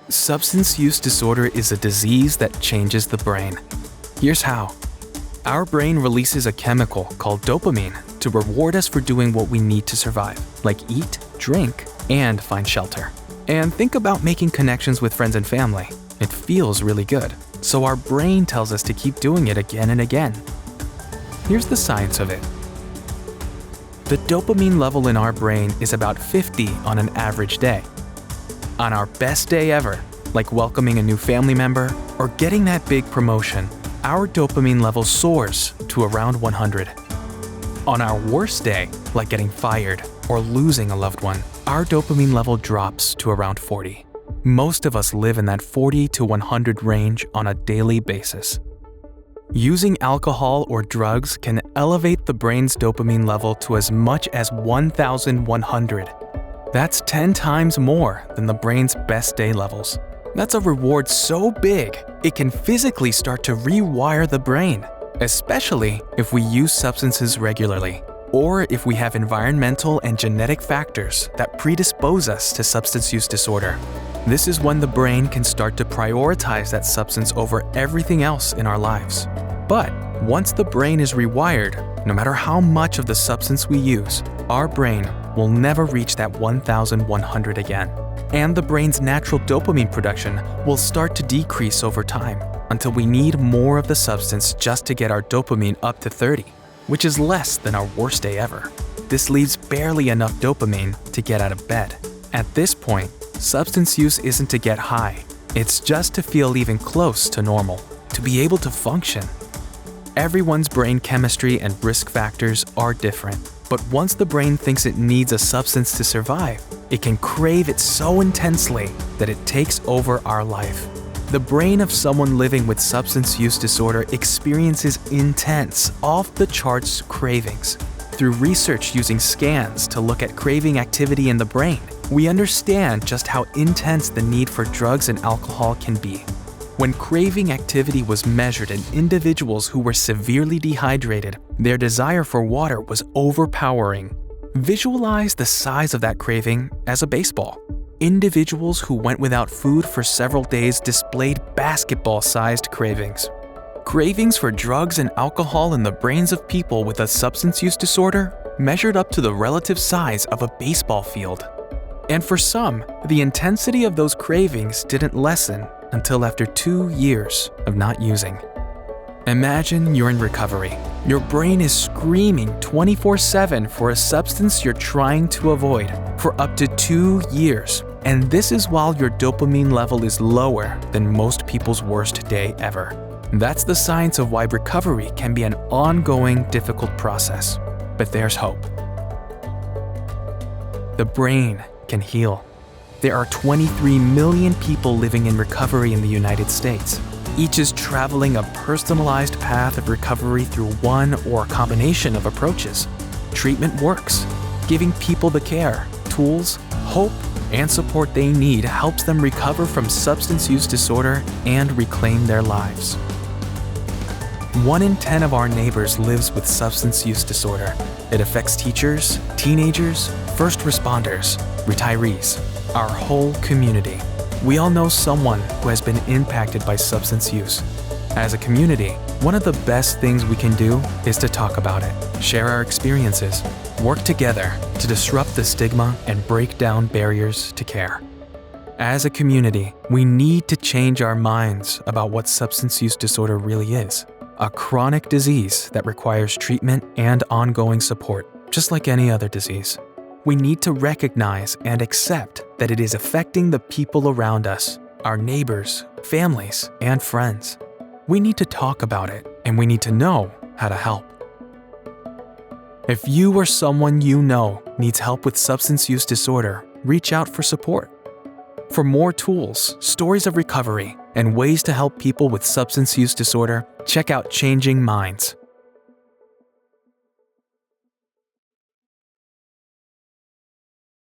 Substance use disorder is a disease that changes the brain. Here's how. Our brain releases a chemical called dopamine to reward us for doing what we need to survive, like eat, drink, and find shelter. And think about making connections with friends and family. It feels really good, so our brain tells us to keep doing it again and again. Here's the science of it. The dopamine level in our brain is about 50 on an average day. On our best day ever, like welcoming a new family member or getting that big promotion, our dopamine level soars to around 100. On our worst day, like getting fired or losing a loved one, our dopamine level drops to around 40. Most of us live in that 40 to 100 range on a daily basis. Using alcohol or drugs can elevate the brain's dopamine level to as much as 1,100. That's 10 times more than the brain's best day levels. That's a reward so big, it can physically start to rewire the brain, especially if we use substances regularly, or if we have environmental and genetic factors that predispose us to substance use disorder. This is when the brain can start to prioritize that substance over everything else in our lives. But once the brain is rewired, no matter how much of the substance we use, our brain will never reach that 1,100 again. And the brain's natural dopamine production will start to decrease over time until we need more of the substance just to get our dopamine up to 30, which is less than our worst day ever. This leaves barely enough dopamine to get out of bed. At this point, substance use isn't to get high, it's just to feel even close to normal, to be able to function. Everyone's brain chemistry and risk factors are different, but once the brain thinks it needs a substance to survive, it can crave it so intensely that it takes over our life. The brain of someone living with substance use disorder experiences intense, off-the-charts cravings. Through research using scans to look at craving activity in the brain, we understand just how intense the need for drugs and alcohol can be. When craving activity was measured in individuals who were severely dehydrated, their desire for water was overpowering. Visualize the size of that craving as a baseball. Individuals who went without food for several days displayed basketball-sized cravings. Cravings for drugs and alcohol in the brains of people with a substance use disorder measured up to the relative size of a baseball field. And for some, the intensity of those cravings didn't lessen until after 2 years of not using. Imagine you're in recovery. Your brain is screaming 24/7 for a substance you're trying to avoid for up to 2 years. And this is while your dopamine level is lower than most people's worst day ever. That's the science of why recovery can be an ongoing, difficult process. But there's hope. The brain can heal. There are 23 million people living in recovery in the United States. Each is traveling a personalized path of recovery through one or a combination of approaches. Treatment works. Giving people the care, tools, hope, and support they need helps them recover from substance use disorder and reclaim their lives. 1 in 10 of our neighbors lives with substance use disorder. It affects teachers, teenagers, first responders, retirees, our whole community. We all know someone who has been impacted by substance use. As a community, one of the best things we can do is to talk about it, share our experiences, work together to disrupt the stigma and break down barriers to care. As a community, we need to change our minds about what substance use disorder really is. A chronic disease that requires treatment and ongoing support, just like any other disease. We need to recognize and accept that it is affecting the people around us, our neighbors, families, and friends. We need to talk about it, and we need to know how to help. If you or someone you know needs help with substance use disorder, reach out for support. For more tools, stories of recovery, and ways to help people with substance use disorder, check out Changing Minds.